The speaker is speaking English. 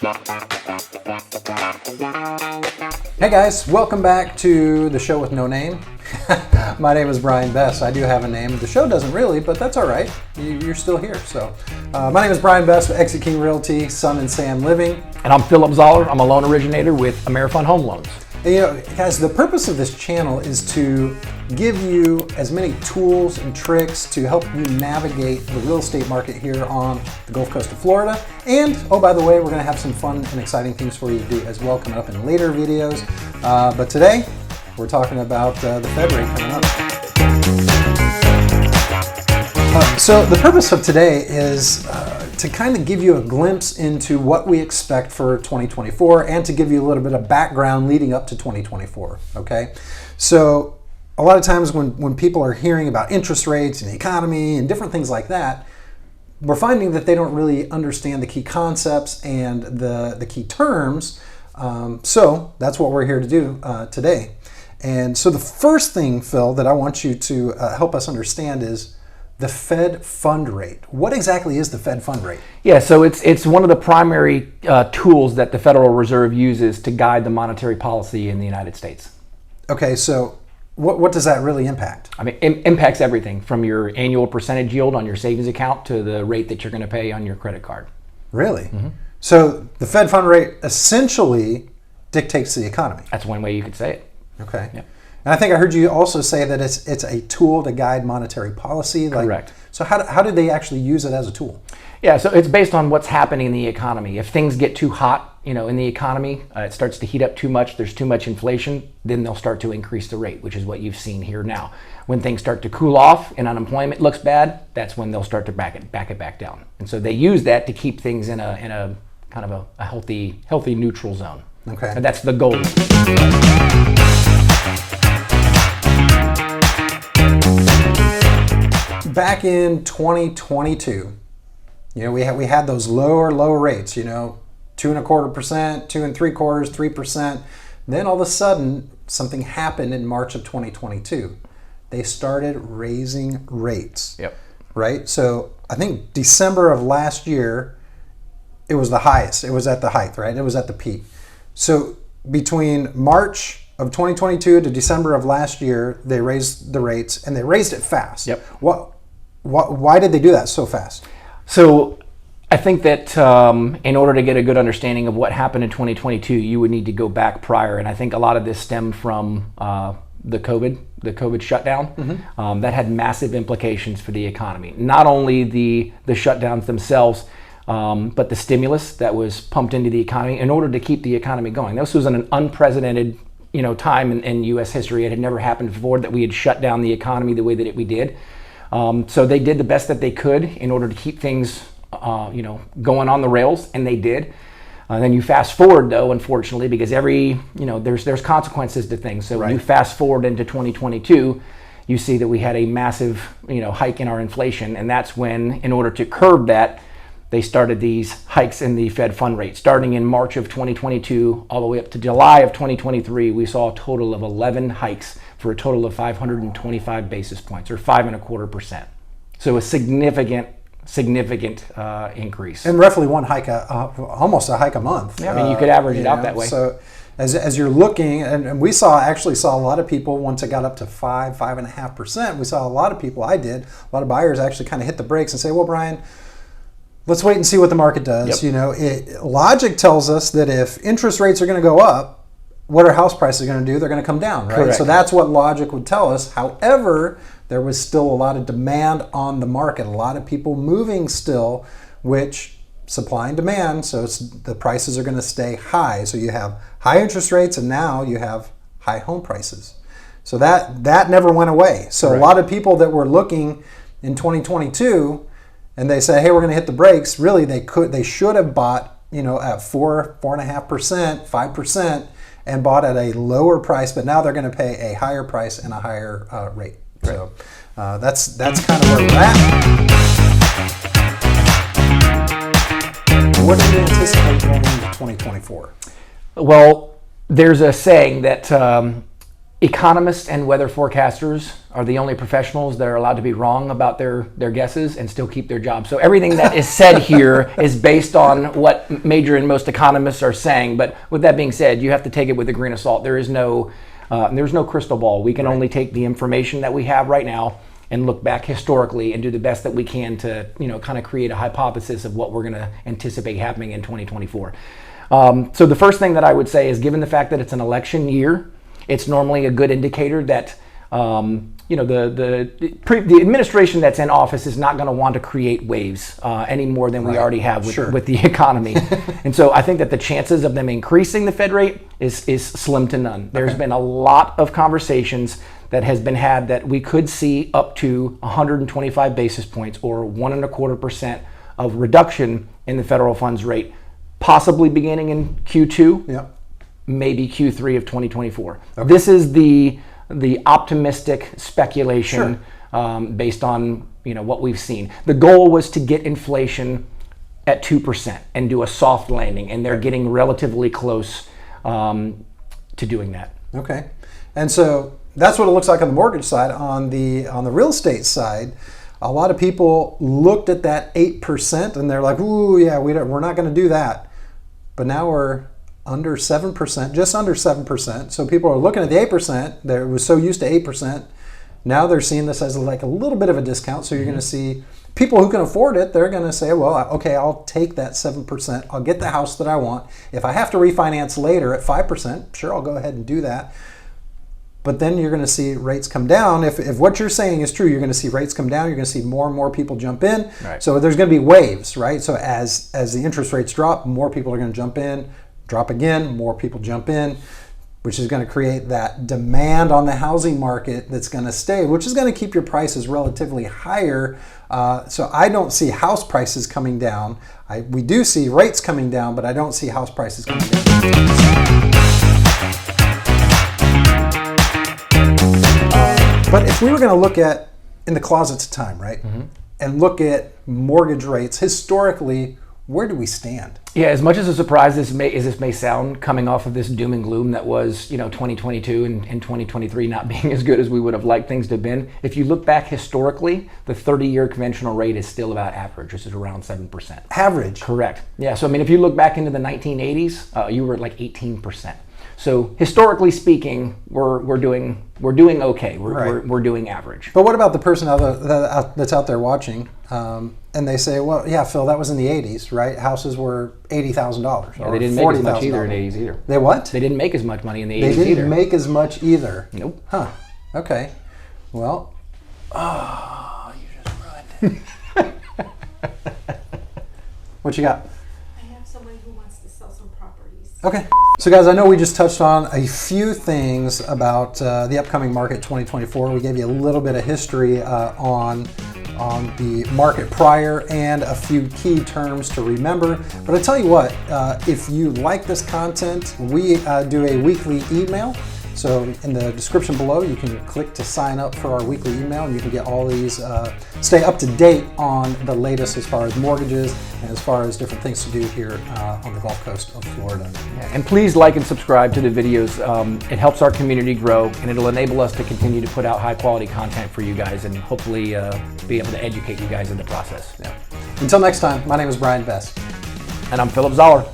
Hey guys, welcome back to the show with no name. My name is Brian Bess. I do have a name. The show doesn't really, but that's all right. You're still here. So, my name is Brian Bess with Exit King Realty, Sun and Sand Living. And I'm Philip Zoller. I'm a loan originator with Amerifund Home Loans. And, you know, guys, the purpose of this channel is to give you as many tools and tricks to help you navigate the real estate market here on the Gulf Coast of Florida. And, oh, by the way, we're going to have some fun and exciting things for you to do as well coming up in later videos. But today, we're talking about the Fed rate coming up. So the purpose of today is to kind of give you a glimpse into what we expect for 2024 and to give you a little bit of background leading up to 2024, okay? So a lot of times when people are hearing about interest rates and the economy and different things like that, we're finding that they don't really understand the key concepts and the key terms. So that's what we're here to do today. And so the first thing, Phil, that I want you to help us understand is the Fed fund rate. What exactly is the Fed fund rate? Yeah, so it's one of the primary tools that the Federal Reserve uses to guide the monetary policy in the United States. Okay, so what does that really impact? I mean, it impacts everything from your annual percentage yield on your savings account to the rate that you're going to pay on your credit card. Really? Mm-hmm. So the Fed fund rate essentially dictates the economy. That's one way you could say it. Okay. Yep. And I think I heard you also say that it's a tool to guide monetary policy. Correct. So how do they actually use it as a tool? Yeah, so it's based on what's happening in the economy. If things get too hot, in the economy, it starts to heat up too much, there's too much inflation, then they'll start to increase the rate, which is what you've seen here now. When things start to cool off and unemployment looks bad, that's when they'll start to back it back down. And so they use that to keep things in a kind of a healthy neutral zone. Okay. And that's the goal. Back in 2022, we had those low rates, 2.25%, 2.75%, 3%. Then all of a sudden, something happened in March of 2022. They started raising rates. Yep. Right? So I think December of last year, it was the highest. It was at the height, right? It was at the peak. So between March of 2022 to December of last year, they raised the rates, and they raised it fast. Yep. Why did they do that so fast? So I think that in order to get a good understanding of what happened in 2022, you would need to go back prior. And I think a lot of this stemmed from the COVID shutdown. Mm-hmm. That had massive implications for the economy. Not only the shutdowns themselves, but the stimulus that was pumped into the economy in order to keep the economy going. This was an unprecedented time in U.S. history. It had never happened before that we had shut down the economy the way that we did. So they did the best that they could in order to keep things, going on the rails, and they did. Then you fast forward, though, unfortunately, because there's consequences to things. So when you fast forward into 2022, you see that we had a massive, hike in our inflation, and that's when, in order to curb that, they started these hikes in the Fed fund rate. Starting in March of 2022 all the way up to July of 2023, we saw a total of 11 hikes for a total of 525 basis points, or 5.25%. So a significant increase. And roughly one hike, almost a hike a month. Yeah, I mean, you could average it out that way. So as you're looking, and we actually saw a lot of people, once it got up to 5.5%, we saw a lot of people, a lot of buyers actually kind of hit the brakes and say, well, Brian, let's wait and see what the market does. Yep. Logic tells us that if interest rates are going to go up, what are house prices going to do? They're going to come down, right? Correct. So that's what logic would tell us. However, there was still a lot of demand on the market, a lot of people moving still, which supply and demand, so the prices are going to stay high. So you have high interest rates, and now you have high home prices. So that never went away. So Correct. A lot of people that were looking in 2022, and they say, hey, we're going to hit the brakes. Really, they should have bought, at 4.5%, 5%, and bought at a lower price. But now they're going to pay a higher price and a higher rate. Right. So that's kind of where we're at. What do you anticipate going into 2024? Well, there's a saying that Economists and weather forecasters are the only professionals that are allowed to be wrong about their guesses and still keep their job. So everything that is said here is based on what major and most economists are saying. But with that being said, you have to take it with a grain of salt. There's no crystal ball. We can only take the information that we have right now and look back historically and do the best that we can to, kind of create a hypothesis of what we're going to anticipate happening in 2024. So the first thing that I would say is, given the fact that it's an election year, it's normally a good indicator that the administration that's in office is not going to want to create waves any more than we already have with the economy. And so I think that the chances of them increasing the Fed rate is slim to none. There's been a lot of conversations that has been had that we could see up to 125 basis points or 1.25% of reduction in the federal funds rate, possibly beginning in Q2, maybe Q3 of 2024. This is the optimistic speculation based on what we've seen. The goal was to get inflation at 2% and do a soft landing, and they're getting relatively close to doing that. Okay, and so that's what it looks like on the mortgage side. On the real estate side, a lot of people looked at that 8% and they're like, "Ooh, yeah, we're not going to do that." But now we're under 7%, just under 7%. So people are looking at the 8%. They were so used to 8%. Now they're seeing this as like a little bit of a discount. So you're going to see people who can afford it. They're going to say, "Well, okay, I'll take that 7%. I'll get the house that I want. If I have to refinance later at 5%, sure, I'll go ahead and do that." But then you're going to see rates come down. If what you're saying is true, you're going to see rates come down. You're going to see more and more people jump in. Right. So there's going to be waves, right? So as the interest rates drop, more people are going to jump in. Drop again, more people jump in, which is going to create that demand on the housing market that's going to stay, which is going to keep your prices relatively higher. So I don't see house prices coming down. We do see rates coming down, but I don't see house prices coming down. But if we were going to look at in the closets of time, right, and look at mortgage rates historically, where do we stand? Yeah, as much as a surprise as this may sound, coming off of this doom and gloom that was 2022 and 2023 not being as good as we would have liked things to have been, if you look back historically, the 30-year conventional rate is still about average, which is around 7%. Average? Correct. Yeah, so I mean, if you look back into the 1980s, you were at like 18%. So historically speaking, we're doing okay. We're doing average. But what about the person that's out there watching, and they say, "Well, yeah, Phil, that was in the '80s, right? Houses were $80,000. Yeah, they didn't make as much either in the '80s either. They what? They didn't make as much money in the '80s either. They didn't make as much either. Nope. Huh. Okay. Well. Oh, you just ruined it. What you got? I have someone who wants to sell some properties. Okay. So guys, I know we just touched on a few things about the upcoming market 2024. We gave you a little bit of history on the market prior and a few key terms to remember. But I tell you what, if you like this content, we do a weekly email. So in the description below, you can click to sign up for our weekly email, and you can get all these, stay up to date on the latest as far as mortgages and as far as different things to do here on the Gulf Coast of Florida. Yeah, and please like and subscribe to the videos. It helps our community grow, and it'll enable us to continue to put out high quality content for you guys, and hopefully be able to educate you guys in the process. Yeah. Until next time, my name is Brian Best. And I'm Philip Zoller.